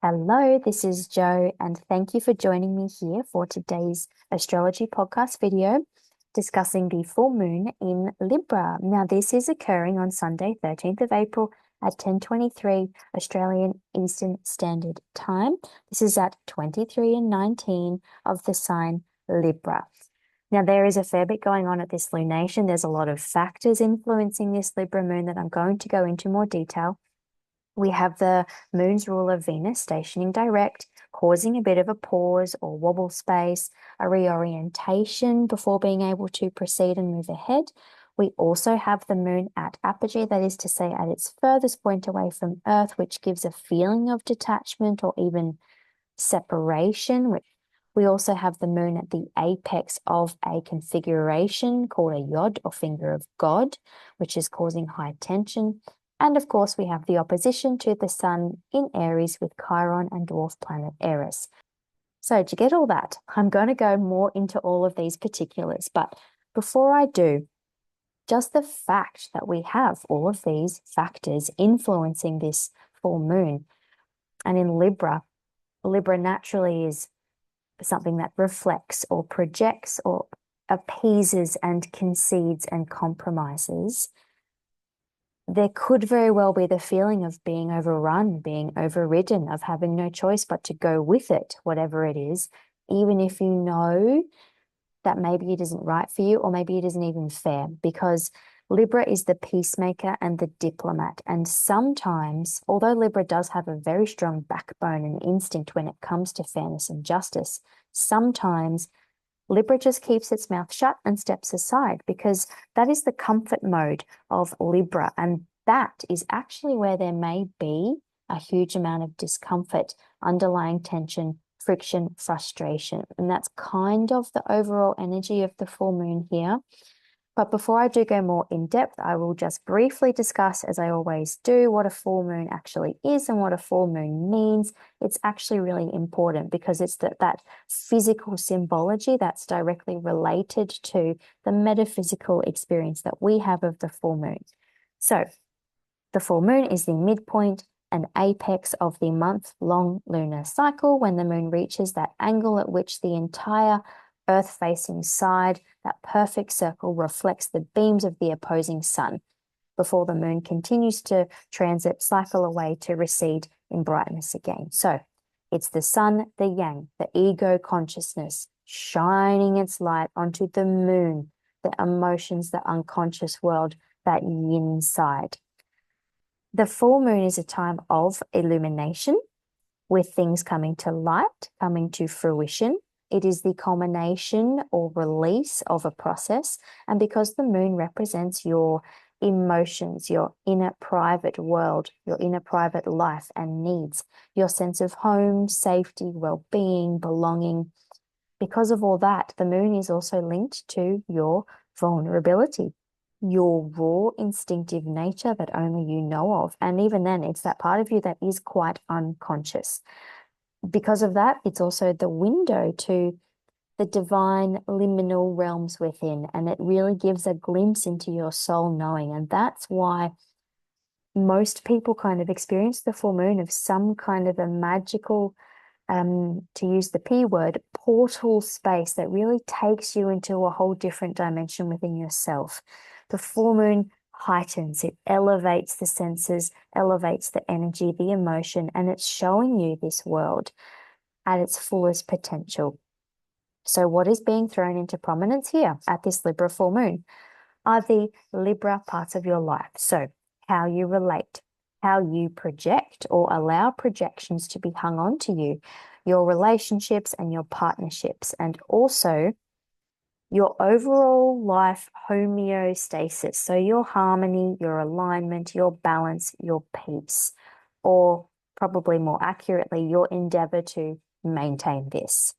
Hello, this is Jo, and thank you for joining me here for today's astrology podcast video discussing the full moon in Libra. Now, this is occurring on Sunday, 13th of April at 10:23 Australian Eastern Standard Time. This is at 23 and 19 of the sign Libra. Now, there is a fair bit going on at this lunation. There's a lot of factors influencing this Libra moon that I'm going to go into more detail. We have the moon's ruler Venus stationing direct, causing a bit of a pause or wobble space, a reorientation before being able to proceed and move ahead. We also have the moon at apogee, that is to say at its furthest point away from Earth, which gives a feeling of detachment or even separation. We also have the moon at the apex of a configuration called a YOD or finger of God, which is causing high tension. And of course, we have the opposition to the sun in Aries with Chiron and dwarf planet Eris. So to get all that, I'm going to go more into all of these particulars. But before I do, just the fact that we have all of these factors influencing this full moon. And in Libra naturally is something that reflects or projects or appeases and concedes and compromises. There could very well be the feeling of being overrun, being overridden, of having no choice but to go with it, whatever it is, even if you know that maybe it isn't right for you or maybe it isn't even fair, because Libra is the peacemaker and the diplomat. And sometimes, although Libra does have a very strong backbone and instinct when it comes to fairness and justice, sometimes Libra just keeps its mouth shut and steps aside, because that is the comfort mode of Libra. And that is actually where there may be a huge amount of discomfort, underlying tension, friction, frustration. And that's kind of the overall energy of the full moon here. But before I do go more in depth, I will just briefly discuss, as I always do, what a full moon actually is and what a full moon means. It's actually really important because it's that physical symbology that's directly related to the metaphysical experience that we have of the full moon. So the full moon is the midpoint and apex of the month-long lunar cycle, when the moon reaches that angle at which the entire Earth-facing side, that perfect circle, reflects the beams of the opposing sun before the moon continues to transit, cycle away to recede in brightness again. So it's the sun, the yang, the ego consciousness, shining its light onto the moon, the emotions, the unconscious world, that yin side. The full moon is a time of illumination, with things coming to light, coming to fruition. It is the culmination or release of a process. And because the moon represents your emotions, your inner private world, your inner private life and needs, your sense of home, safety, well-being, belonging, because of all that, the moon is also linked to your vulnerability, your raw instinctive nature that only you know of. And even then, it's that part of you that is quite unconscious. Because of that, it's also the window to the divine liminal realms within, and it really gives a glimpse into your soul knowing. And that's why most people kind of experience the full moon of some kind of a magical, to use the P word, portal space that really takes you into a whole different dimension within yourself. The full moon heightens, it elevates the senses, elevates the energy, the emotion, and it's showing you this world at its fullest potential. So what is being thrown into prominence here at this Libra full moon are the Libra parts of your life. So how you relate, how you project or allow projections to be hung on to you, your relationships and your partnerships, and also your overall life homeostasis. So your harmony, your alignment, your balance, your peace, or probably more accurately, your endeavor to maintain this.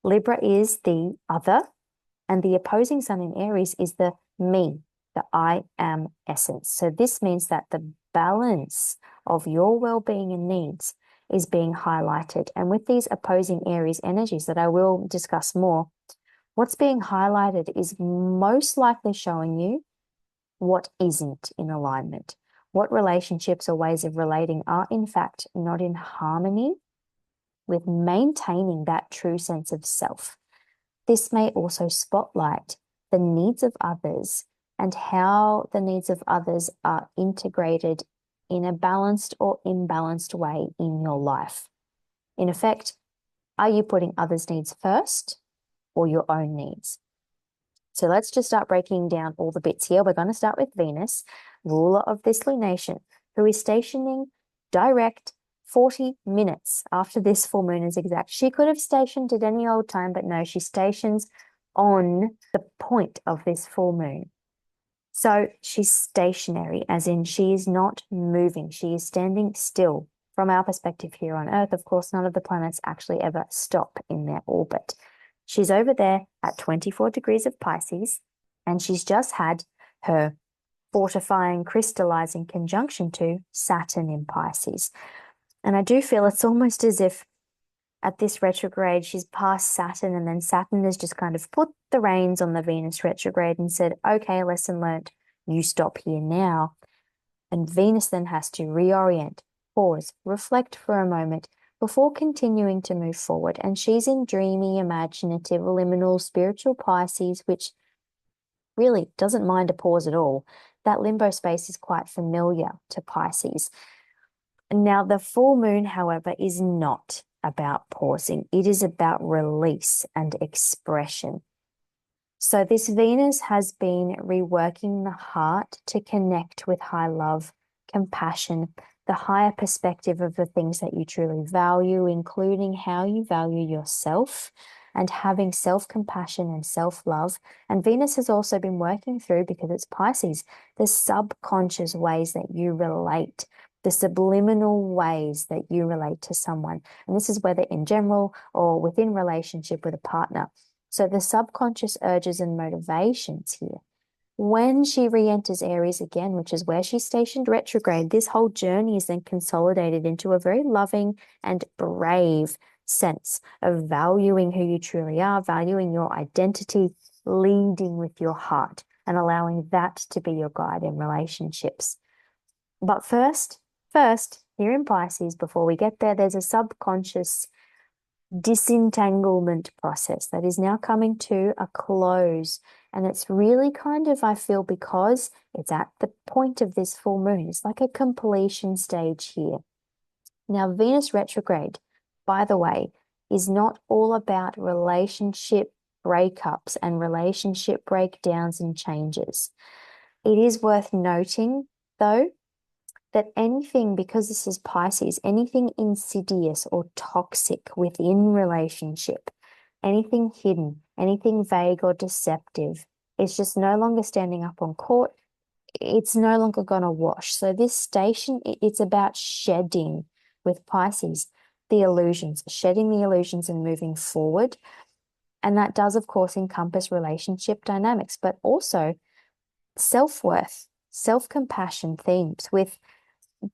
Libra is the other, and the opposing sun in Aries is the me, the I am essence. So this means that the balance of your well-being and needs is being highlighted. And with these opposing Aries energies that I will discuss more, what's being highlighted is most likely showing you what isn't in alignment, What relationships or ways of relating are in fact not in harmony with maintaining that true sense of self. This may also spotlight the needs of others and how the needs of others are integrated in a balanced or imbalanced way in your life. In effect, are you putting others' needs first or your own needs? So let's just start breaking down all the bits here. We're going to start with Venus, ruler of this lunation, who is stationing direct 40 minutes after this full moon is exact. She could have stationed at any old time, but no, she stations on the point of this full moon. So she's stationary, as in she is not moving. She is standing still. From our perspective here on Earth, of course, none of the planets actually ever stop in their orbit. She's over there at 24 degrees of Pisces, and she's just had her fortifying, crystallizing conjunction to Saturn in Pisces. And I do feel it's almost as if at this retrograde, she's past Saturn, and then Saturn has just kind of put the reins on the Venus retrograde and said, okay, lesson learned, you stop here now. And Venus then has to reorient, pause, reflect for a moment before continuing to move forward. And she's in dreamy, imaginative, liminal, spiritual Pisces, which really doesn't mind a pause at all. That limbo space is quite familiar to Pisces. Now, the full moon, however, is not about pausing. It is about release and expression. So this Venus has been reworking the heart to connect with high love, compassion, the higher perspective of the things that you truly value, including how you value yourself and having self-compassion and self-love. And Venus has also been working through, because it's Pisces, the subconscious ways that you relate, the subliminal ways that you relate to someone. And this is whether in general or within relationship with a partner. So the subconscious urges and motivations here. When she re-enters Aries again, which is where she's stationed retrograde, this whole journey is then consolidated into a very loving and brave sense of valuing who you truly are, valuing your identity, leading with your heart, and allowing that to be your guide in relationships. But first, here in Pisces, before we get there, there's a subconscious disentanglement process that is now coming to a close. And it's really kind of, I feel, because it's at the point of this full moon, it's like a completion stage here. Now, Venus retrograde, by the way, is not all about relationship breakups and relationship breakdowns and changes. It is worth noting, though, that anything, because this is Pisces, anything insidious or toxic within relationship, anything hidden, anything vague or deceptive, it's just no longer standing up on court. It's no longer going to wash. So this station, it's about shedding with Pisces, the illusions, shedding the illusions and moving forward. And that does, of course, encompass relationship dynamics, but also self-worth, self-compassion themes with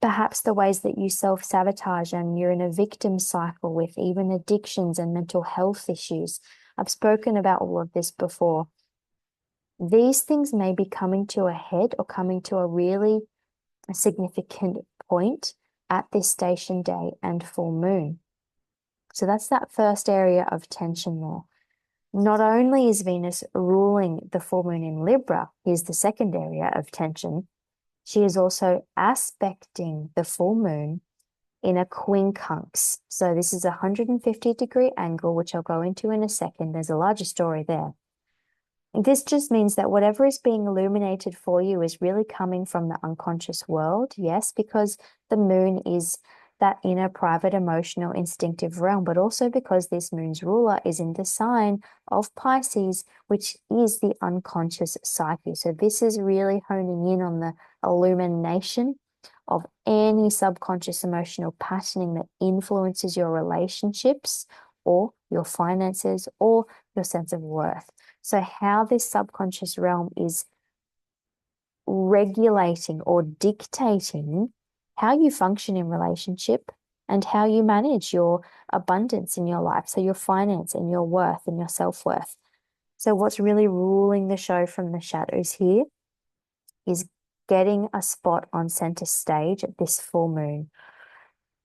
perhaps the ways that you self-sabotage and you're in a victim cycle with even addictions and mental health issues. I've spoken about all of this before. These things may be coming to a head or coming to a really significant point at this station day and full moon. So that's that first area of tension there. Not only is Venus ruling the full moon in Libra, here's the second area of tension, she is also aspecting the full moon in a quincunx. So this is a 150-degree angle, which I'll go into in a second. There's a larger story there. This just means that whatever is being illuminated for you is really coming from the unconscious world. Yes, because the moon is that inner, private, emotional, instinctive realm, but also because this moon's ruler is in the sign of Pisces, which is the unconscious psyche. So this is really honing in on the illumination of any subconscious emotional patterning that influences your relationships or your finances or your sense of worth. So how this subconscious realm is regulating or dictating how you function in relationship and how you manage your abundance in your life. So your finance and your worth and your self-worth. So what's really ruling the show from the shadows here is getting a spot on center stage at this full moon.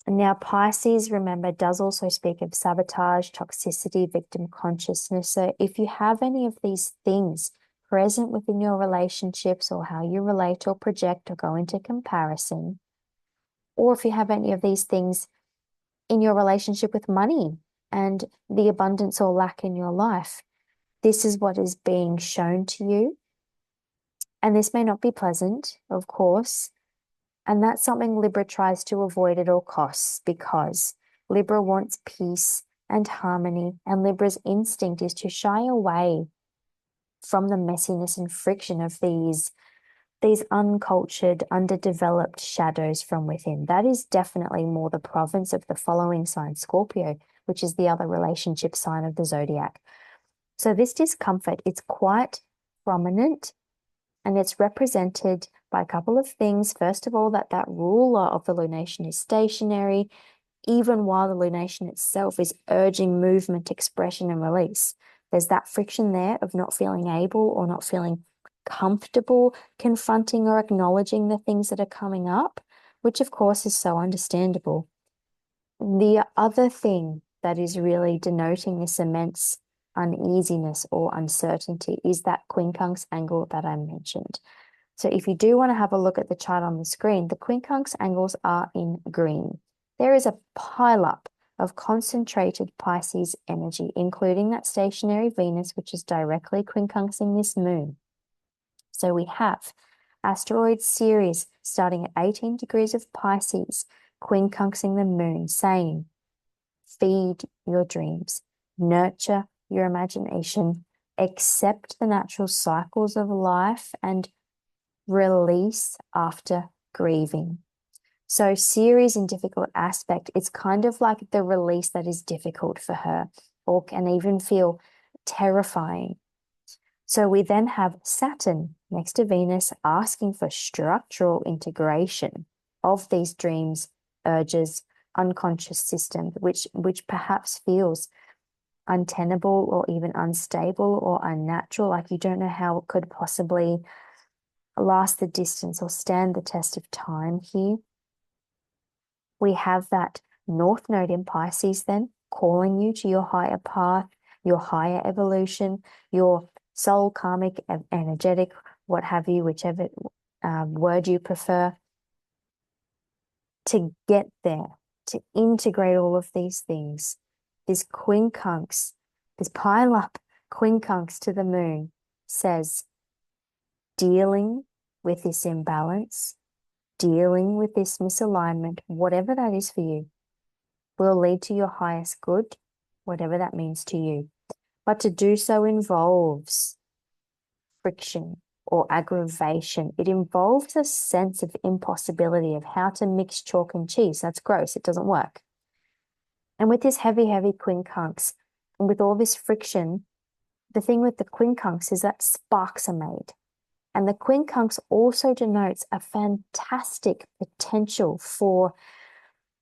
Now, Pisces, remember, does also speak of sabotage, toxicity, victim consciousness. So if you have any of these things present within your relationships, or how you relate or project or go into comparison, or if you have any of these things in your relationship with money and the abundance or lack in your life, this is what is being shown to you. And this may not be pleasant, of course. And that's something Libra tries to avoid at all costs, because Libra wants peace and harmony, and Libra's instinct is to shy away from the messiness and friction of these uncultured, underdeveloped shadows from within. That is definitely more the province of the following sign, Scorpio, which is the other relationship sign of the zodiac. So this discomfort, it's quite prominent, and it's represented by a couple of things. First of all, that ruler of the lunation is stationary, even while the lunation itself is urging movement, expression, and release. There's that friction there of not feeling able or not feeling comfortable confronting or acknowledging the things that are coming up, which of course is so understandable. The other thing that is really denoting this immense uneasiness or uncertainty is that quincunx angle that I mentioned. So if you do want to have a look at the chart on the screen, the quincunx angles are in green. There is a pileup of concentrated Pisces energy, including that stationary Venus, which is directly quincunxing this moon. So we have asteroid Ceres starting at 18 degrees of Pisces, quincunxing the moon, saying, feed your dreams, nurture your imagination, accept the natural cycles of life, and release after grieving. So Ceres in difficult aspect, it's kind of like the release that is difficult for her, or can even feel terrifying. So we then have Saturn next to Venus asking for structural integration of these dreams, urges, unconscious systems, which perhaps feels untenable or even unstable or unnatural, like you don't know how it could possibly last the distance or stand the test of time here. We have that North Node in Pisces then calling you to your higher path, your higher evolution, your soul, karmic, energetic, what have you, whichever word you prefer, to get there, to integrate all of these things. This quincunx, this pile up quincunx to the moon says, dealing with this imbalance, dealing with this misalignment, whatever that is for you, will lead to your highest good, whatever that means to you. But to do so involves friction or aggravation. It involves a sense of impossibility of how to mix chalk and cheese. That's gross. It doesn't work. And with this heavy, heavy quincunx, and with all this friction, the thing with the quincunx is that sparks are made. And the quincunx also denotes a fantastic potential for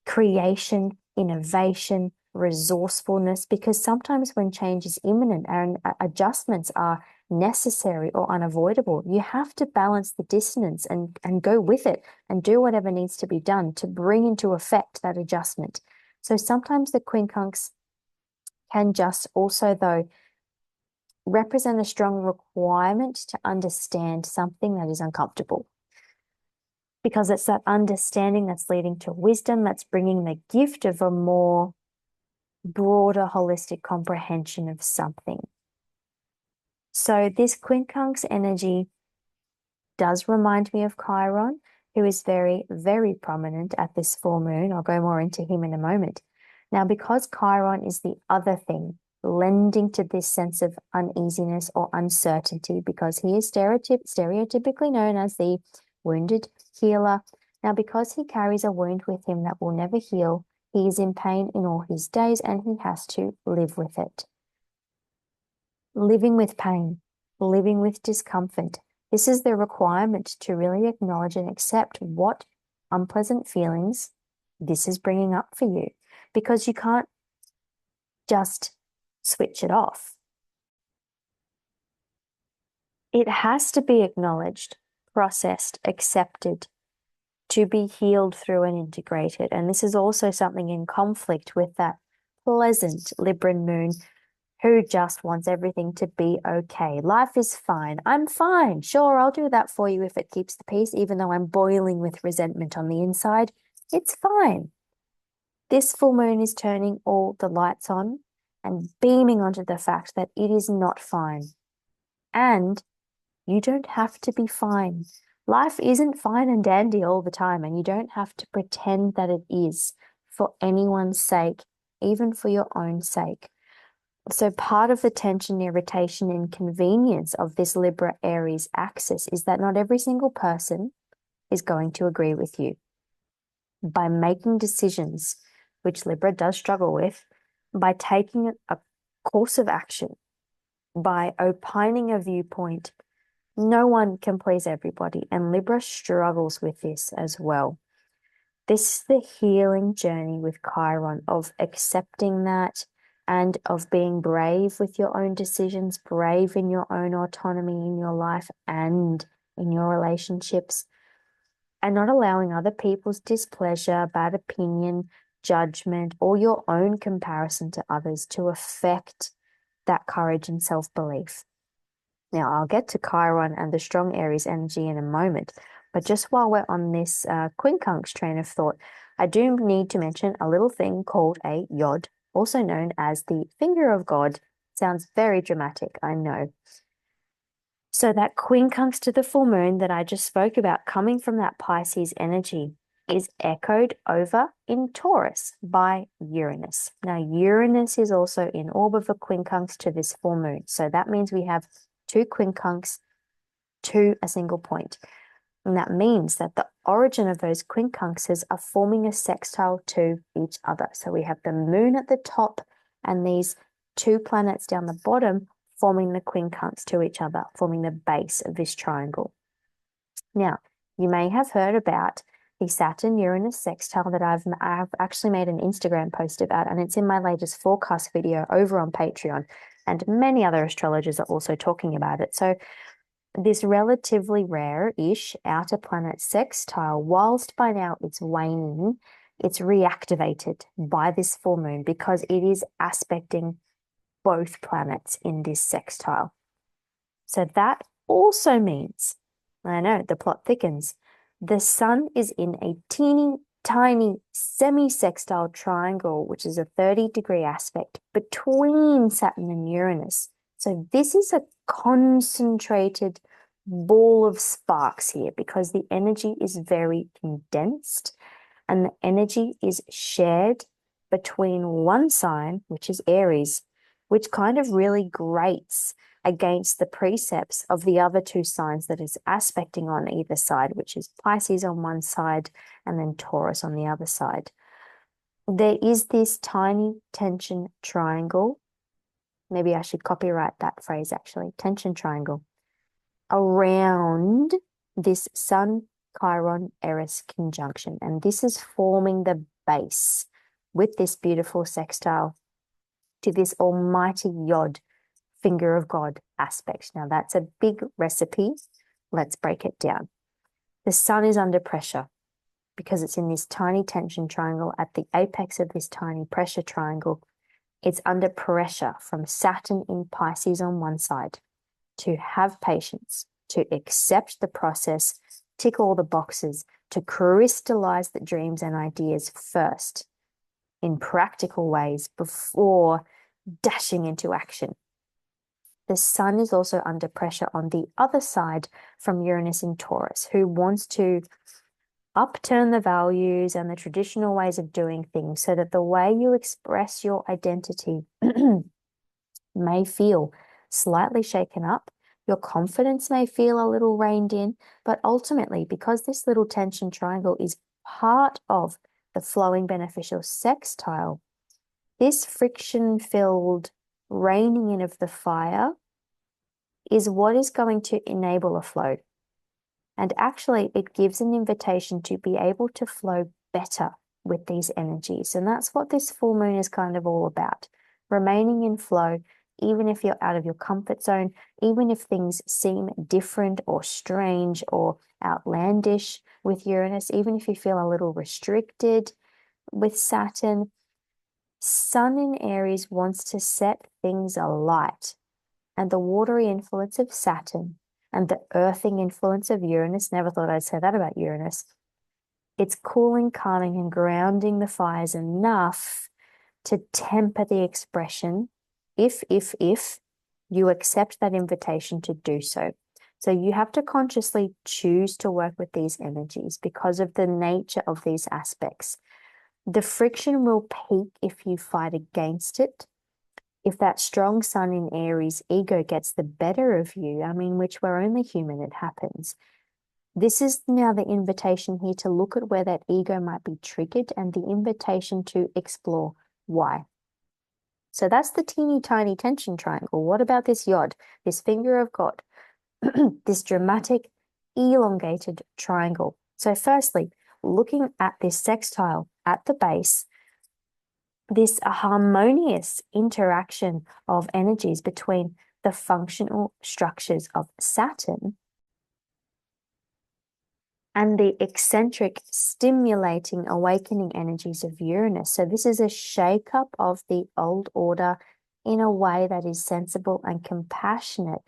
creation, innovation, resourcefulness, because sometimes when change is imminent and adjustments are necessary or unavoidable, you have to balance the dissonance and go with it and do whatever needs to be done to bring into effect that adjustment. So sometimes the quincunx can just also, though, represent a strong requirement to understand something that is uncomfortable, because it's that understanding that's leading to wisdom, that's bringing the gift of a more broader holistic comprehension of something. So this quincunx energy does remind me of Chiron, who is very, very prominent at this full moon. I'll go more into him in a moment. Now, because Chiron is the other thing, lending to this sense of uneasiness or uncertainty, because he is stereotypically known as the wounded healer. Now, because he carries a wound with him that will never heal, he is in pain in all his days and he has to live with it. Living with pain, living with discomfort. This is the requirement to really acknowledge and accept what unpleasant feelings this is bringing up for you, because you can't just switch it off. It has to be acknowledged. processed, accepted, to be healed through and integrated. And this is also something in conflict with that pleasant Libran moon who just wants everything to be okay. Life is fine. I'm fine. Sure, I'll do that for you if it keeps the peace, even though I'm boiling with resentment on the inside. It's fine. This full moon is turning all the lights on and beaming onto the fact that it is not fine. And you don't have to be fine. Life isn't fine and dandy all the time, and you don't have to pretend that it is for anyone's sake, even for your own sake. So part of the tension, irritation, inconvenience of this Libra Aries axis is that not every single person is going to agree with you. By making decisions, which Libra does struggle with, by taking a course of action, by opining a viewpoint, no one can please everybody, and Libra struggles with this as well. This is the healing journey with Chiron of accepting that and of being brave with your own decisions, brave in your own autonomy in your life and in your relationships, and not allowing other people's displeasure, bad opinion, judgment, or your own comparison to others to affect that courage and self-belief. Now, I'll get to Chiron and the strong Aries energy in a moment, but just while we're on this quincunx train of thought, I do need to mention a little thing called a YOD, also known as the finger of God. Sounds very dramatic, I know. So that quincunx to the full moon that I just spoke about coming from that Pisces energy is echoed over in Taurus by Uranus. Now, Uranus is also in orb of a quincunx to this full moon. So that means we have two quincunx to a single point. And that means that the origin of those quincunxes are forming a sextile to each other. So we have the moon at the top and these two planets down the bottom forming the quincunx to each other, forming the base of this triangle. Now, you may have heard about the Saturn-Uranus sextile that I've actually made an Instagram post about, and it's in my latest forecast video over on Patreon, and many other astrologers are also talking about it. So this relatively rare-ish outer planet sextile, whilst by now it's waning, it's reactivated by this full moon because it is aspecting both planets in this sextile. So that also means, I know, the plot thickens, the sun is in a teeny tiny semi-sextile triangle, which is a 30-degree aspect between Saturn and Uranus. So this is a concentrated ball of sparks here because the energy is very condensed and the energy is shared between one sign, which is Aries, which kind of really grates against the precepts of the other two signs that is aspecting on either side, which is Pisces on one side and then Taurus on the other side. There is this tiny tension triangle. Maybe I should copyright that phrase actually, tension triangle, around this Sun, Chiron, Eris conjunction. And this is forming the base with this beautiful sextile to this almighty YOD, finger of God aspect. Now that's a big recipe. Let's break it down. The sun is under pressure because it's in this tiny tension triangle at the apex of this tiny pressure triangle. It's under pressure from Saturn in Pisces on one side to have patience, to accept the process, tick all the boxes, to crystallize the dreams and ideas first in practical ways before dashing into action. The sun is also under pressure on the other side from Uranus in Taurus, who wants to upturn the values and the traditional ways of doing things so that the way you express your identity may feel slightly shaken up. Your confidence may feel a little reined in, but ultimately, because this little tension triangle is part of the flowing beneficial sextile, this friction-filled reining in of the fire is what is going to enable a flow. And actually, it gives an invitation to be able to flow better with these energies. And that's what this full moon is kind of all about. Remaining in flow, even if you're out of your comfort zone, even if things seem different or strange or outlandish with Uranus, even if you feel a little restricted with Saturn, Sun in Aries wants to set things alight. And the watery influence of Saturn and the earthing influence of Uranus, never thought I'd say that about Uranus. It's cooling, calming, and grounding the fires enough to temper the expression if you accept that invitation to do so. So you have to consciously choose to work with these energies because of the nature of these aspects. The friction will peak if you fight against it. If that strong Sun in Aries ego gets the better of you, I mean, which we're only human, it happens. This is now the invitation here to look at where that ego might be triggered and the invitation to explore why. So that's the teeny tiny tension triangle. What about this YOD, this finger of God, this dramatic, elongated triangle? So firstly, looking at this sextile at the base, this harmonious interaction of energies between the functional structures of Saturn and the eccentric, stimulating, awakening energies of Uranus. So this is a shake-up of the old order in a way that is sensible and compassionate.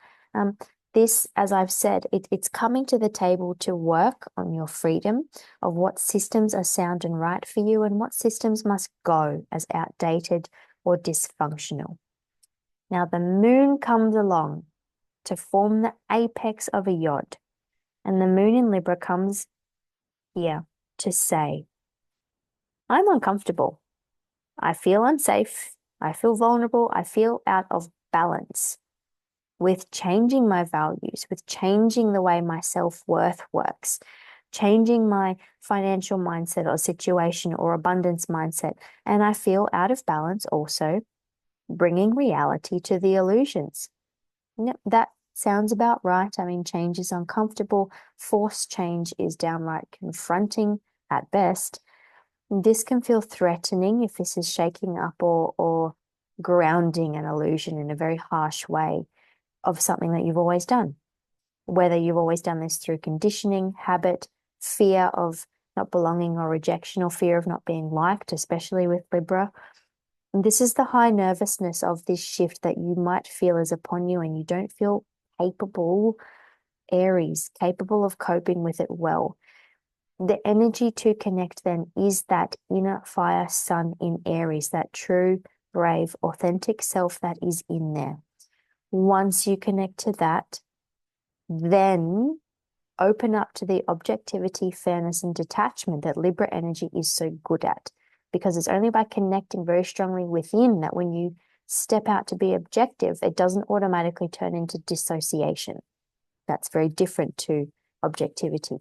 This, as I've said, it's coming to the table to work on your freedom of what systems are sound and right for you and what systems must go as outdated or dysfunctional. Now, the moon comes along to form the apex of a YOD, and the moon in Libra comes here to say, I'm uncomfortable. I feel unsafe. I feel vulnerable. I feel out of balance with changing my values, with changing the way my self-worth works, changing my financial mindset or situation or abundance mindset. And I feel out of balance also bringing reality to the illusions. Yep, that sounds about right. I mean, change is uncomfortable. Forced change is downright confronting at best. This can feel threatening if this is shaking up or grounding an illusion in a very harsh way of something that you've always done, whether you've always done this through conditioning, habit, fear of not belonging or rejection, or fear of not being liked, especially with Libra. And this is the high nervousness of this shift that you might feel is upon you, and you don't feel capable, Aries, capable of coping with it well. The energy to connect then is that inner fire Sun in Aries, that true, brave, authentic self that is in there. Once you connect to that, then open up to the objectivity, fairness, and detachment that Libra energy is so good at. Because it's only by connecting very strongly within that when you step out to be objective, it doesn't automatically turn into dissociation. That's very different to objectivity.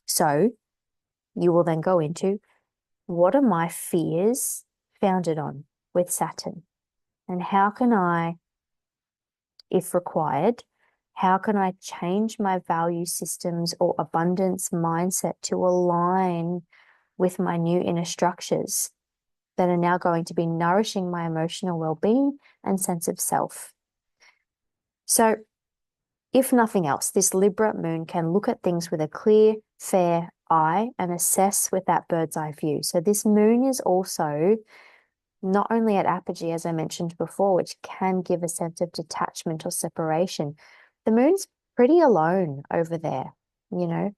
So you will then go into, what are my fears founded on with Saturn? And how can I, if required, how can I change my value systems or abundance mindset to align with my new inner structures that are now going to be nourishing my emotional well-being and sense of self? So if nothing else, this Libra moon can look at things with a clear, fair eye and assess with that bird's eye view. So this moon is also not only at apogee, as I mentioned before, which can give a sense of detachment or separation. The moon's pretty alone over there, you know,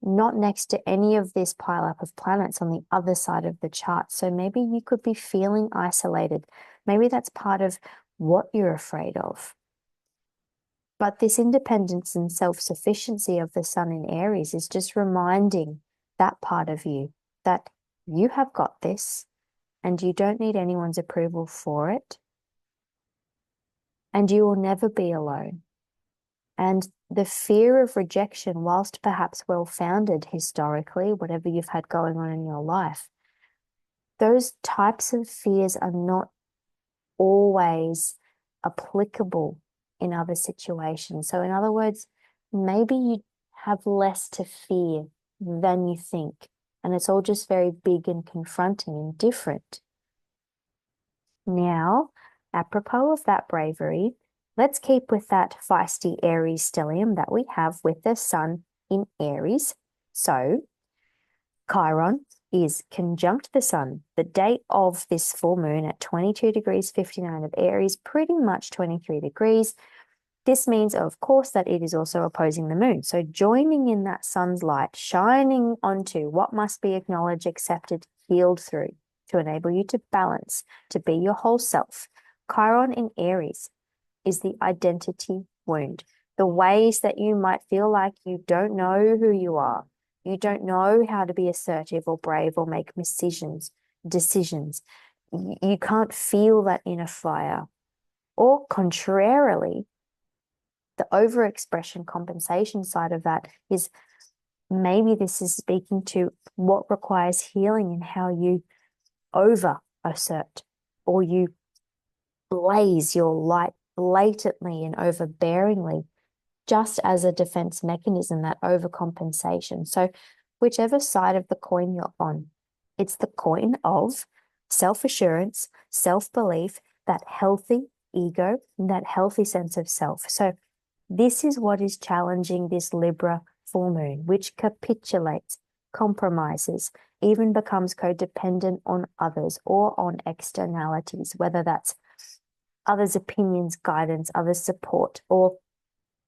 not next to any of this pileup of planets on the other side of the chart. So maybe you could be feeling isolated. Maybe that's part of what you're afraid of. But this independence and self-sufficiency of the Sun in Aries is just reminding that part of you that you have got this and you don't need anyone's approval for it. And you will never be alone. And the fear of rejection, whilst perhaps well-founded historically, whatever you've had going on in your life, those types of fears are not always applicable in other situations. So in other words, maybe you have less to fear than you think, and it's all just very big and confronting and different. Now, apropos of that bravery, let's keep with that feisty Aries stellium that we have with the sun in Aries. So Chiron is conjunct the sun the date of this full moon at 22 degrees 59 of Aries, pretty much 23 degrees. This means, of course, that it is also opposing the moon. So joining in that sun's light, shining onto what must be acknowledged, accepted, healed through to enable you to balance, to be your whole self. Chiron in Aries is the identity wound, the ways that you might feel like you don't know who you are. You don't know how to be assertive or brave or make decisions. You can't feel that inner fire. Or contrarily, the overexpression compensation side of that is maybe this is speaking to what requires healing in how you over assert or you blaze your light blatantly and overbearingly, just as a defense mechanism, that overcompensation. So whichever side of the coin you're on, it's the coin of self-assurance, self-belief, that healthy ego, and that healthy sense of self. So this is what is challenging this Libra full moon, which capitulates, compromises, even becomes codependent on others or on externalities, whether that's others' opinions, guidance, others' support, or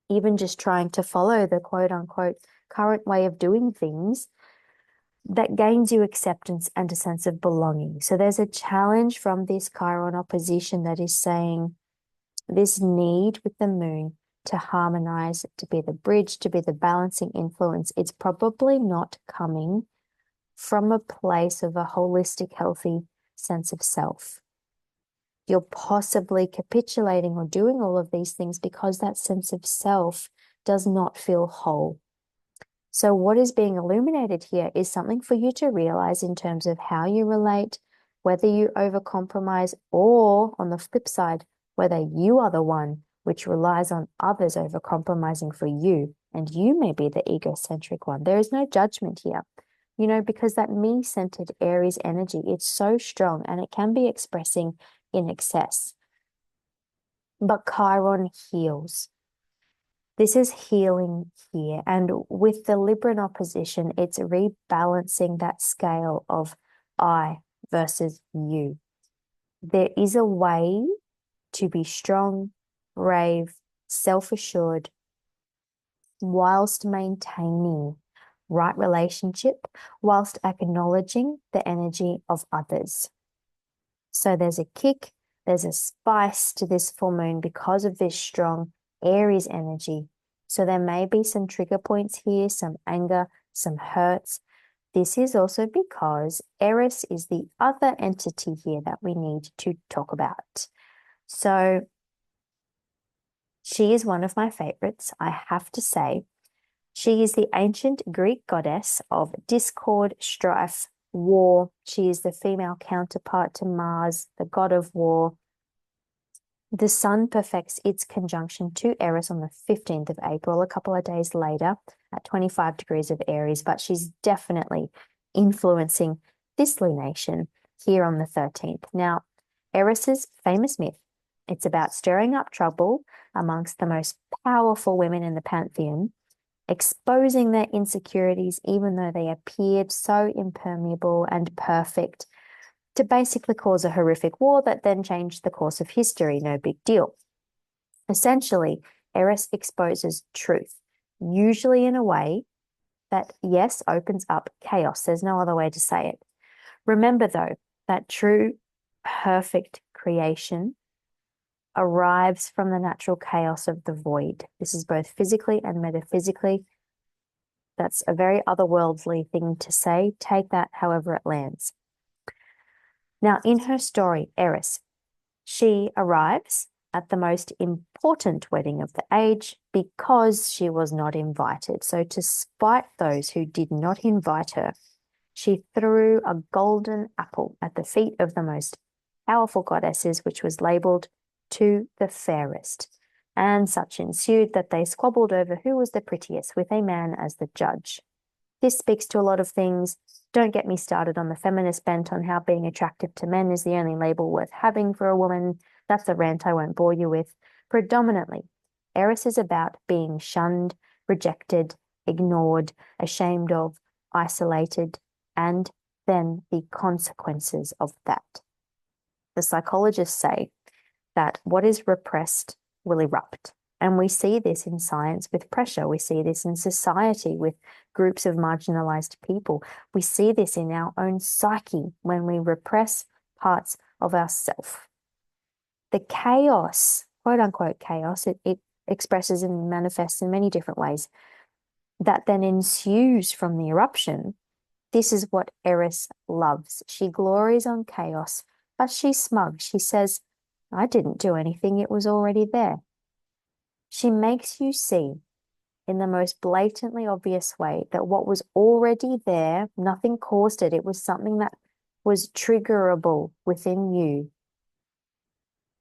even just trying to follow the quote unquote current way of doing things that gains you acceptance and a sense of belonging. So there's a challenge from this Chiron opposition that is saying this need with the moon to harmonize, to be the bridge, to be the balancing influence. It's probably not coming from a place of a holistic, healthy sense of self. You're possibly capitulating or doing all of these things because that sense of self does not feel whole. So what is being illuminated here is something for you to realize in terms of how you relate, whether you overcompromise, or on the flip side, whether you are the one which relies on others overcompromising for you, and you may be the egocentric one. There is no judgment here, because that me-centered Aries energy, it's so strong and it can be expressing in excess. But Chiron heals. This is healing here. And with the Libran opposition, it's rebalancing that scale of I versus you. There is a way to be strong, brave, self-assured, whilst maintaining right relationship, whilst acknowledging the energy of others. So there's a kick, there's a spice to this full moon because of this strong Aries energy. So there may be some trigger points here, some anger, some hurts. This is also because Eris is the other entity here that we need to talk about. So she is one of my favorites, I have to say. She is the ancient Greek goddess of discord, strife, war. She is the female counterpart to Mars, the god of war. The sun perfects its conjunction to Eris on the 15th of April, a couple of days later at 25 degrees of Aries, but she's definitely influencing this lunation here on the 13th. Now, Eris's famous myth, it's about stirring up trouble amongst the most powerful women in the pantheon, exposing their insecurities even though they appeared so impermeable and perfect, to basically cause a horrific war that then changed the course of history. No big deal. Essentially, Eris exposes truth, usually in a way that, yes, opens up chaos. There's no other way to say it. Remember, though, that true, perfect creation arrives from the natural chaos of the void. This is both physically and metaphysically. That's a very otherworldly thing to say. Take that however it lands. Now, in her story, Eris, she arrives at the most important wedding of the age because she was not invited. So to spite those who did not invite her, she threw a golden apple at the feet of the most powerful goddesses, which was labeled to the fairest. And such ensued that they squabbled over who was the prettiest, with a man as the judge. This speaks to a lot of things. Don't get me started on the feminist bent on how being attractive to men is the only label worth having for a woman. That's a rant I won't bore you with. Predominantly, Eris is about being shunned, rejected, ignored, ashamed of, isolated, and then the consequences of that. The psychologists say that what is repressed will erupt. And we see this in science with pressure. We see this in society with groups of marginalized people. We see this in our own psyche when we repress parts of ourself. The chaos, quote unquote chaos, it expresses and manifests in many different ways, that then ensues from the eruption. This is what Eris loves. She glories on chaos, but she's smug. She says, I didn't do anything, it was already there. She makes you see in the most blatantly obvious way that what was already there, nothing caused it. It was something that was triggerable within you.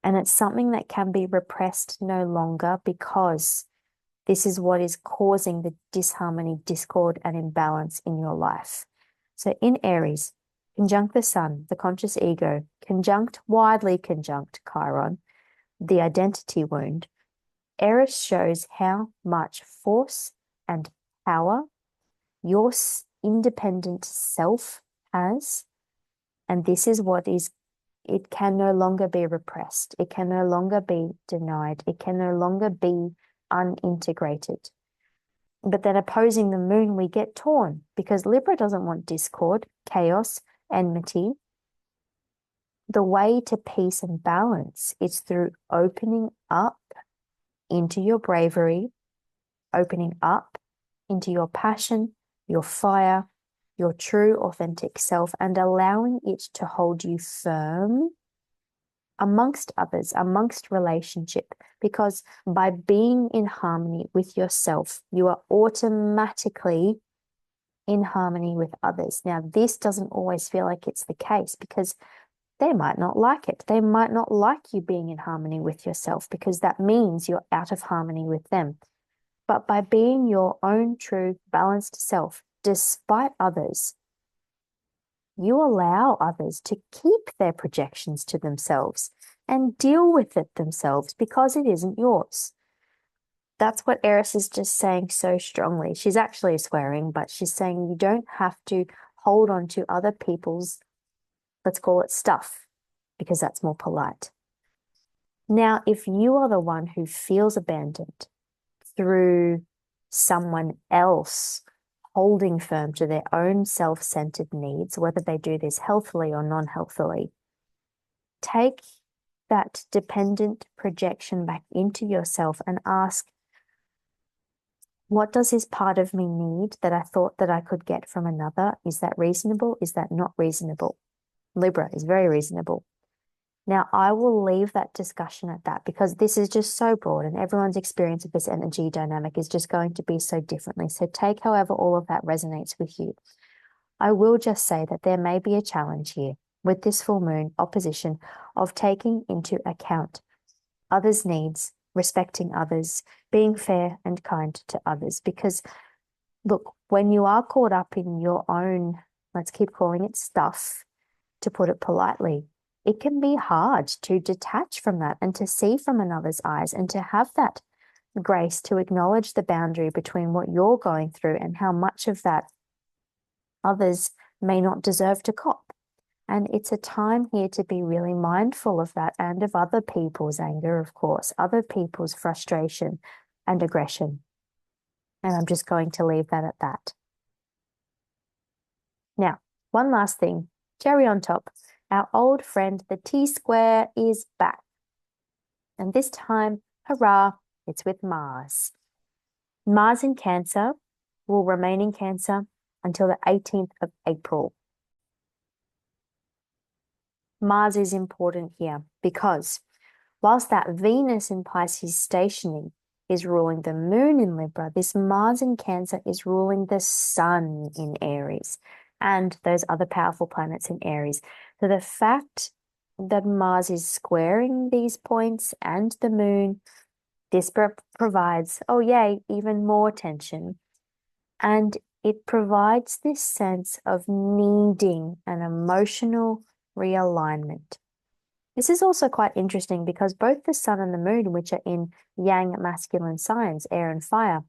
And it's something that can be repressed no longer because this is what is causing the disharmony, discord, and imbalance in your life. So in Aries, conjunct the sun, the conscious ego, widely conjunct Chiron, the identity wound, Eris shows how much force and power your independent self has. And this is what is, it can no longer be repressed. It can no longer be denied. It can no longer be unintegrated. But then opposing the moon, we get torn because Libra doesn't want discord, chaos, enmity. The way to peace and balance is through opening up into your bravery, opening up into your passion, your fire, your true authentic self, and allowing it to hold you firm amongst others, amongst relationship, because by being in harmony with yourself, you are automatically in harmony with others. Now, this doesn't always feel like it's the case because they might not like it. They might not like you being in harmony with yourself because that means you're out of harmony with them. But by being your own true balanced self, despite others, you allow others to keep their projections to themselves and deal with it themselves because it isn't yours. That's what Eris is just saying so strongly. She's actually swearing, but she's saying you don't have to hold on to other people's, let's call it stuff, because that's more polite. Now, if you are the one who feels abandoned through someone else holding firm to their own self-centered needs, whether they do this healthily or non-healthily, take that dependent projection back into yourself and ask, what does this part of me need that I thought that I could get from another? Is that reasonable? Is that not reasonable? Libra is very reasonable. Now, I will leave that discussion at that because this is just so broad and everyone's experience of this energy dynamic is just going to be so differently. So take however all of that resonates with you. I will just say that there may be a challenge here with this full moon opposition of taking into account others' needs, respecting others, being fair and kind to others. Because look, when you are caught up in your own, let's keep calling it stuff, to put it politely, it can be hard to detach from that and to see from another's eyes and to have that grace to acknowledge the boundary between what you're going through and how much of that others may not deserve to cop. And it's a time here to be really mindful of that and of other people's anger, of course, other people's frustration and aggression. And I'm just going to leave that at that. Now, one last thing, cherry on top, our old friend, the T-square, is back. And this time, hurrah, it's with Mars. Mars in Cancer will remain in Cancer until the 18th of April. Mars is important here because whilst that Venus in Pisces stationing is ruling the moon in Libra, this Mars in Cancer is ruling the sun in Aries and those other powerful planets in Aries. So the fact that Mars is squaring these points and the moon, this provides, oh yay, even more tension. And it provides this sense of needing an emotional realignment. This is also quite interesting because both the sun and the moon, which are in yang masculine signs, air and fire,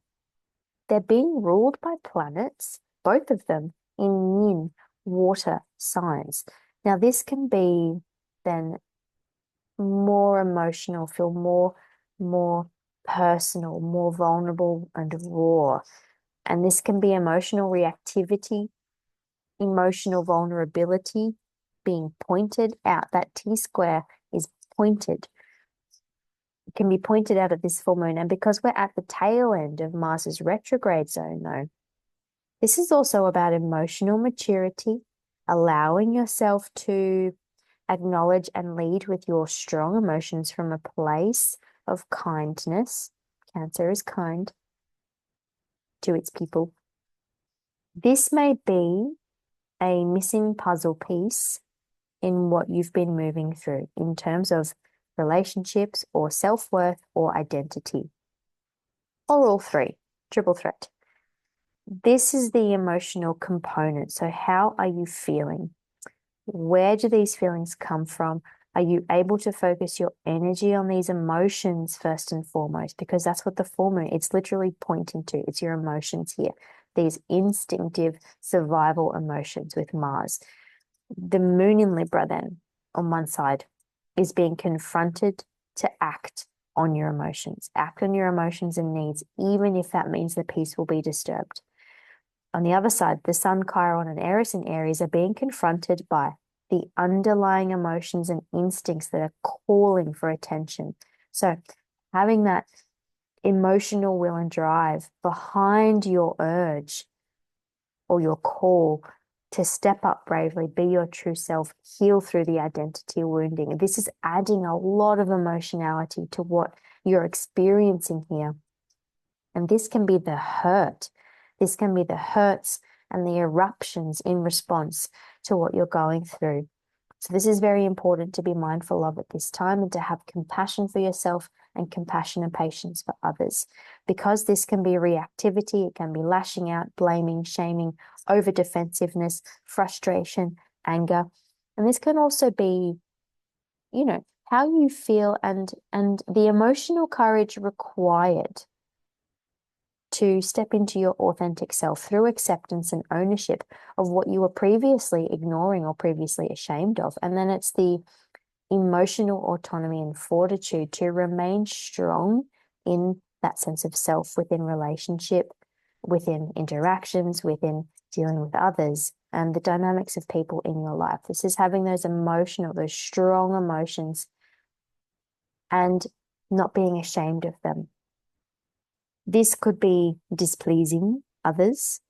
they're being ruled by planets, both of them, in yin water signs. Now, this can be then more emotional, feel more personal, more vulnerable and raw. And this can be emotional reactivity, emotional vulnerability being pointed out. That T square is pointed, it can be pointed out at this full moon. And because we're at the tail end of Mars's retrograde zone, though, this is also about emotional maturity, allowing yourself to acknowledge and lead with your strong emotions from a place of kindness. Cancer is kind to its people. This may be a missing puzzle piece in what you've been moving through in terms of relationships or self-worth or identity, or all three, triple threat. This is the emotional component. So how are you feeling? Where do these feelings come from? Are you able to focus your energy on these emotions first and foremost? Because that's what the full moon, it's literally pointing to. It's your emotions here. These instinctive survival emotions with Mars. The moon in Libra then, on one side, is being confronted to act on your emotions. Act on your emotions and needs, even if that means the peace will be disturbed. On the other side, the Sun, Chiron, and Eris in Aries are being confronted by the underlying emotions and instincts that are calling for attention. So having that emotional will and drive behind your urge or your call to step up bravely, be your true self, heal through the identity wounding. This is adding a lot of emotionality to what you're experiencing here. And this can be the hurt. This can be the hurts and the eruptions in response to what you're going through. So this is very important to be mindful of at this time and to have compassion for yourself and compassion and patience for others. Because this can be reactivity, it can be lashing out, blaming, shaming, over defensiveness, frustration, anger. And this can also be, you know, how you feel and the emotional courage required to step into your authentic self through acceptance and ownership of what you were previously ignoring or previously ashamed of. And then it's the emotional autonomy and fortitude to remain strong in that sense of self within relationship, within interactions, within dealing with others and the dynamics of people in your life. This is having those strong emotions and not being ashamed of them. This could be displeasing others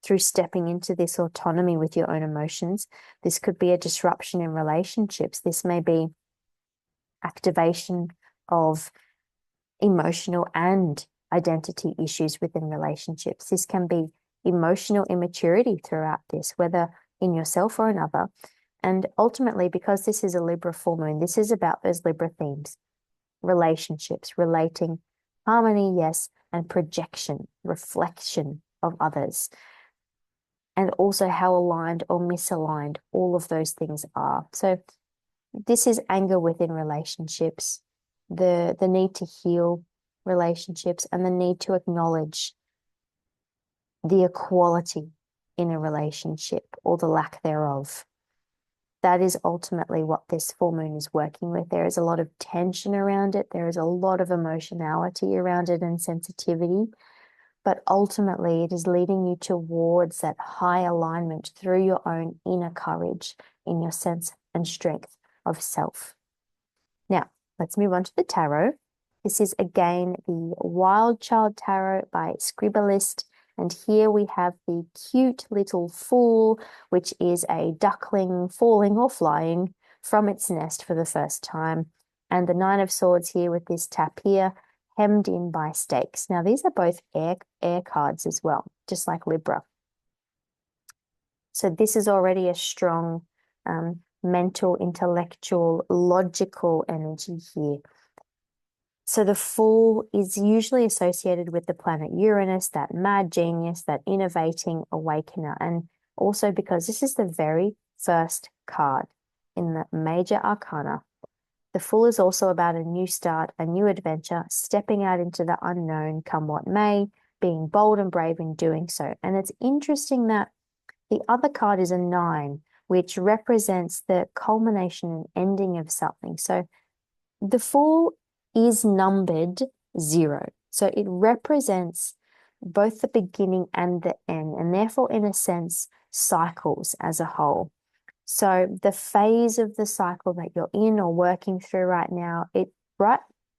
through stepping into this autonomy with your own emotions. This could be a disruption in relationships. This may be activation of emotional and identity issues within relationships. This can be emotional immaturity throughout this, whether in yourself or another. And ultimately, because this is a Libra full moon, this is about those Libra themes, relationships, relating, harmony, yes, and projection, reflection of others, and also how aligned or misaligned all of those things are. So this is anger within relationships, the need to heal relationships, and the need to acknowledge the equality in a relationship or the lack thereof. That is ultimately what this full moon is working with. There is a lot of tension around it. There is a lot of emotionality around it and sensitivity. But ultimately, it is leading you towards that high alignment through your own inner courage in your sense and strength of self. Now, let's move on to the tarot. This is again the Wild Child Tarot by Scribblist. And here we have the cute little fool, which is a duckling falling or flying from its nest for the first time. And the Nine of Swords here with this tapir hemmed in by stakes. Now, these are both air cards as well, just like Libra. So this is already a strong mental, intellectual, logical energy here. So the Fool is usually associated with the planet Uranus, that mad genius, that innovating awakener. And also because this is the very first card in the major arcana The full is also about a new start, a new adventure, stepping out into the unknown, come what may, being bold and brave in doing so. And it's interesting that the other card is a 9, which represents the culmination and ending of something. So the Fool is numbered 0. So it represents both the beginning and the end, and therefore, in a sense, cycles as a whole. So the phase of the cycle that you're in or working through right now, right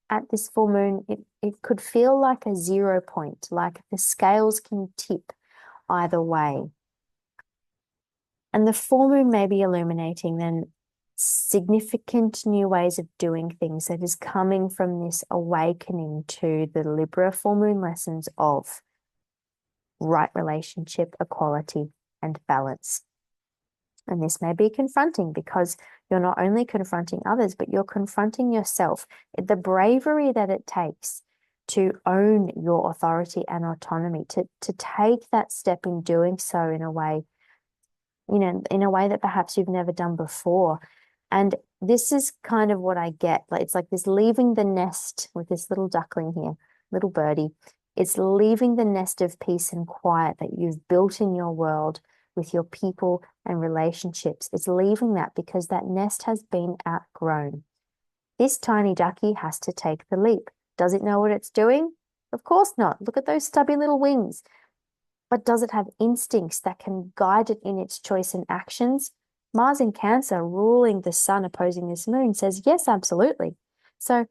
at this full moon, it could feel like a 0 point, like the scales can tip either way. And the full moon may be illuminating then significant new ways of doing things that is coming from this awakening to the Libra full moon lessons of right relationship, equality, and balance. And this may be confronting because you're not only confronting others, but you're confronting yourself. The bravery that it takes to own your authority and autonomy, to take that step in doing so in a way, in a way that perhaps you've never done before. And this is kind of what I get. Like, it's like this leaving the nest with this little duckling here, little birdie. It's leaving the nest of peace and quiet that you've built in your world with your people and relationships. It's leaving that because that nest has been outgrown. This tiny ducky has to take the leap. Does it know what it's doing? Of course not. Look at those stubby little wings. But does it have instincts that can guide it in its choice and actions? Mars in Cancer, ruling the sun opposing this moon, says yes, absolutely. So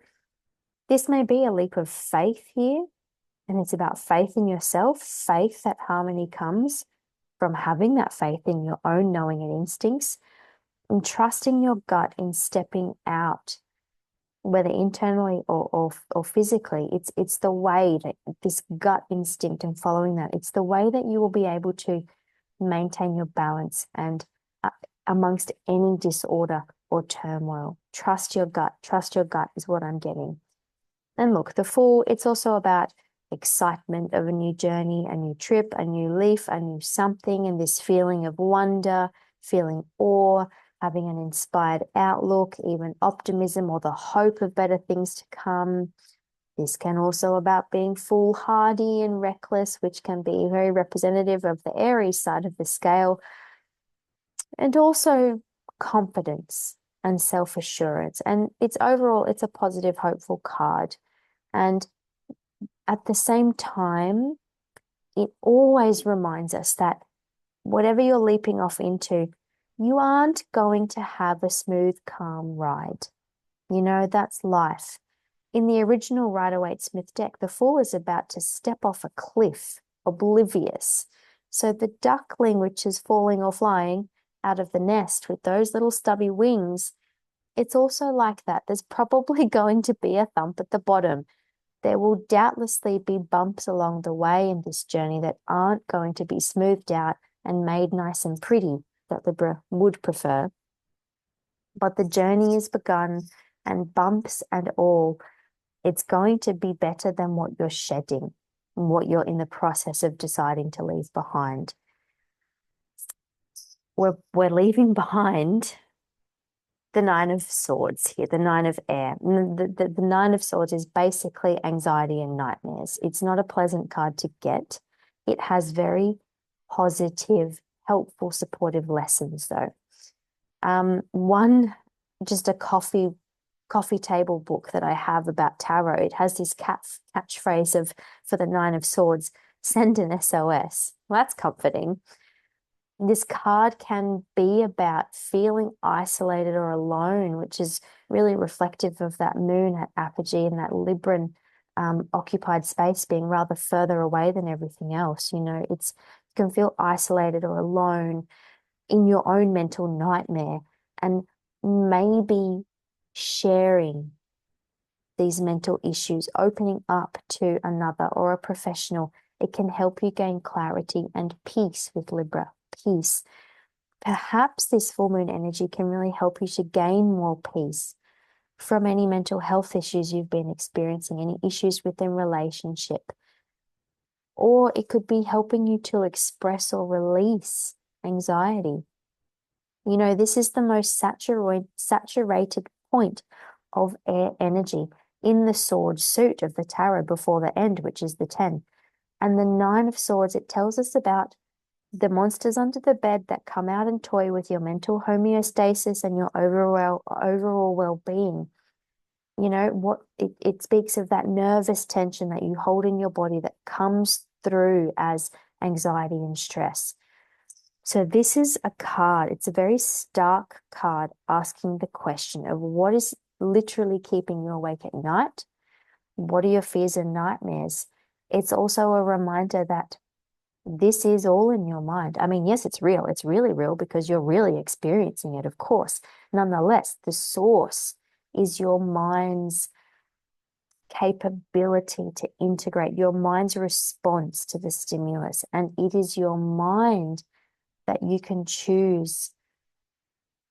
this may be a leap of faith here, and it's about faith in yourself, faith that harmony comes from having that faith in your own knowing and instincts, and trusting your gut in stepping out, whether internally or physically. It's the way that this gut instinct and following that, it's the way that you will be able to maintain your balance and amongst any disorder or turmoil. Trust your gut is what I'm getting. And look, the Fool, it's also about excitement of a new journey, a new trip, a new leaf, a new something, and this feeling of wonder, feeling awe, having an inspired outlook, even optimism or the hope of better things to come. This can also about being foolhardy and reckless, which can be very representative of the Aries side of the scale, and also confidence and self-assurance. And it's overall, it's a positive, hopeful card. And at the same time, it always reminds us that whatever you're leaping off into, you aren't going to have a smooth, calm ride. That's life. In the original Rider-Waite-Smith deck, the Fool is about to step off a cliff, oblivious. So the duckling, which is falling or flying out of the nest with those little stubby wings, it's also like that. There's probably going to be a thump at the bottom. There will doubtlessly be bumps along the way in this journey that aren't going to be smoothed out and made nice and pretty, that Libra would prefer. But the journey is begun, and bumps and all, it's going to be better than what you're shedding and what you're in the process of deciding to leave behind. We're leaving behind the 9 of Swords here, the 9 of Air. The 9 of Swords is basically anxiety and nightmares. It's not a pleasant card to get. It has very positive, helpful, supportive lessons, though. One, just a coffee table book that I have about tarot, it has this catchphrase for the 9 of Swords, send an SOS. Well, that's comforting. This card can be about feeling isolated or alone, which is really reflective of that moon at apogee and that Libran occupied space being rather further away than everything else. You can feel isolated or alone in your own mental nightmare, and maybe sharing these mental issues, opening up to another or a professional, it can help you gain clarity and peace with Libra. Peace. Perhaps this full moon energy can really help you to gain more peace from any mental health issues you've been experiencing, any issues within relationship. Or it could be helping you to express or release anxiety. This is the most saturated point of air energy in the sword suit of the tarot before the end, which is the 10. And the 9 of swords, it tells us about the monsters under the bed that come out and toy with your mental homeostasis and your overall well-being. You know, what it speaks of that nervous tension that you hold in your body that comes through as anxiety and stress. So this is a card. It's a very stark card asking the question of what is literally keeping you awake at night? What are your fears and nightmares? It's also a reminder that this is all in your mind. I mean, yes, it's real. It's really real because you're really experiencing it, of course. Nonetheless, the source is your mind's capability to integrate, your mind's response to the stimulus. And it is your mind that you can choose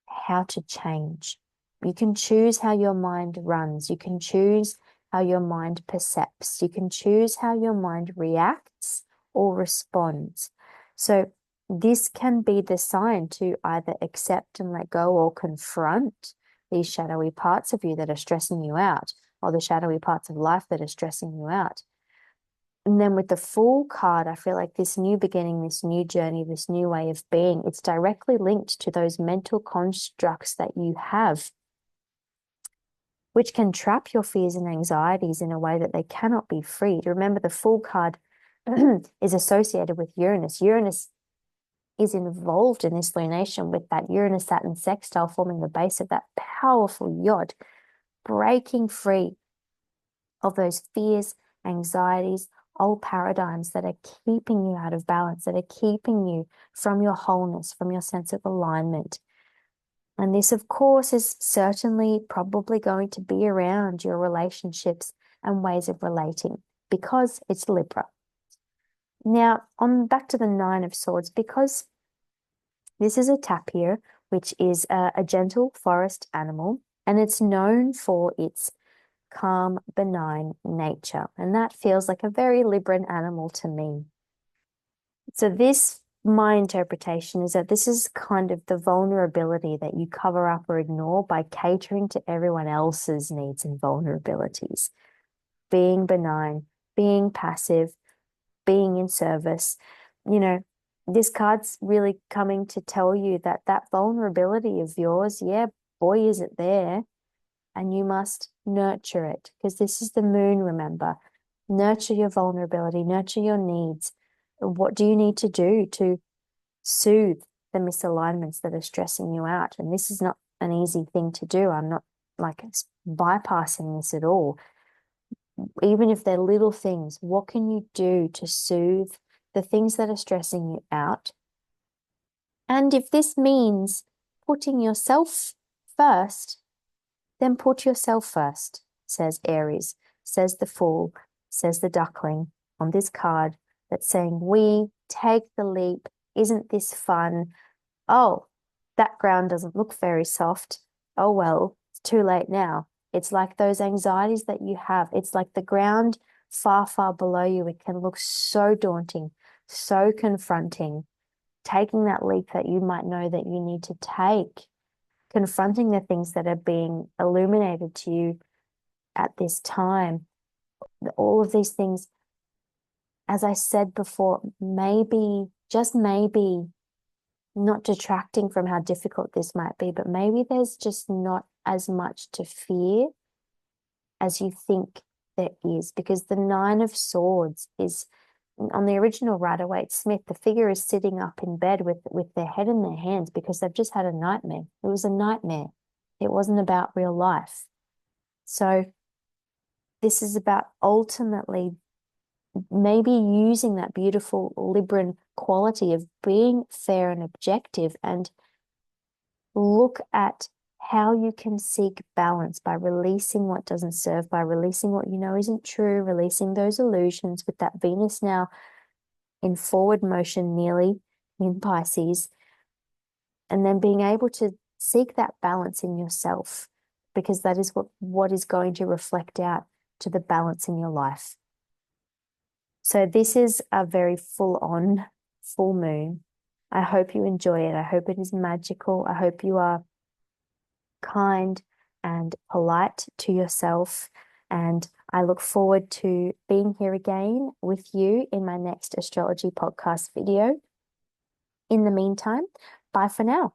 how to change. You can choose how your mind runs. You can choose how your mind percepts. You can choose how your mind reacts or responds. So this can be the sign to either accept and let go or confront these shadowy parts of you that are stressing you out, or the shadowy parts of life that are stressing you out. And then with the Fool card, I feel like this new beginning, this new journey, this new way of being, it's directly linked to those mental constructs that you have, which can trap your fears and anxieties in a way that they cannot be freed. Remember, the Fool card is associated with Uranus. Uranus is involved in this lunation with that Uranus-Saturn sextile forming the base of that powerful YOD, breaking free of those fears, anxieties, old paradigms that are keeping you out of balance, that are keeping you from your wholeness, from your sense of alignment. And this, of course, is certainly probably going to be around your relationships and ways of relating because it's Libra. Now, on back to the 9 of Swords, because this is a tapir, which is a gentle forest animal, and it's known for its calm, benign nature. And that feels like a very Libran animal to me. So my interpretation is that this is kind of the vulnerability that you cover up or ignore by catering to everyone else's needs and vulnerabilities. Being benign, being passive, being in service. You know, this card's really coming to tell you that that vulnerability of yours, yeah, boy, is it there. And you must nurture it because this is the moon, remember. Nurture your vulnerability, nurture your needs. What do you need to do to soothe the misalignments that are stressing you out? And this is not an easy thing to do. I'm not like bypassing this at all. Even if they're little things, what can you do to soothe the things that are stressing you out? And if this means putting yourself first, then put yourself first, says Aries, says the Fool, says the Duckling on this card that's saying, we take the leap. Isn't this fun? Oh, that ground doesn't look very soft. Oh, well, it's too late now. It's like those anxieties that you have. It's like the ground far, far below you. It can look so daunting, so confronting. Taking that leap that you might know that you need to take, confronting the things that are being illuminated to you at this time. All of these things, as I said before, maybe, just maybe, not detracting from how difficult this might be, but maybe there's just not as much to fear as you think there is, because the 9 of Swords is, on the original Rider-Waite-Smith, the figure is sitting up in bed with their head in their hands because they've just had a nightmare. It was a nightmare. It wasn't about real life. So this is about ultimately maybe using that beautiful Libran quality of being fair and objective and look at how you can seek balance by releasing what doesn't serve, by releasing what you know isn't true, releasing those illusions with that Venus now in forward motion nearly in Pisces, and then being able to seek that balance in yourself, because that is what is going to reflect out to the balance in your life. So this is a very full-on full moon. I hope you enjoy it. I hope it is magical. I hope you are kind and polite to yourself. And I look forward to being here again with you in my next astrology podcast video. In the meantime, bye for now.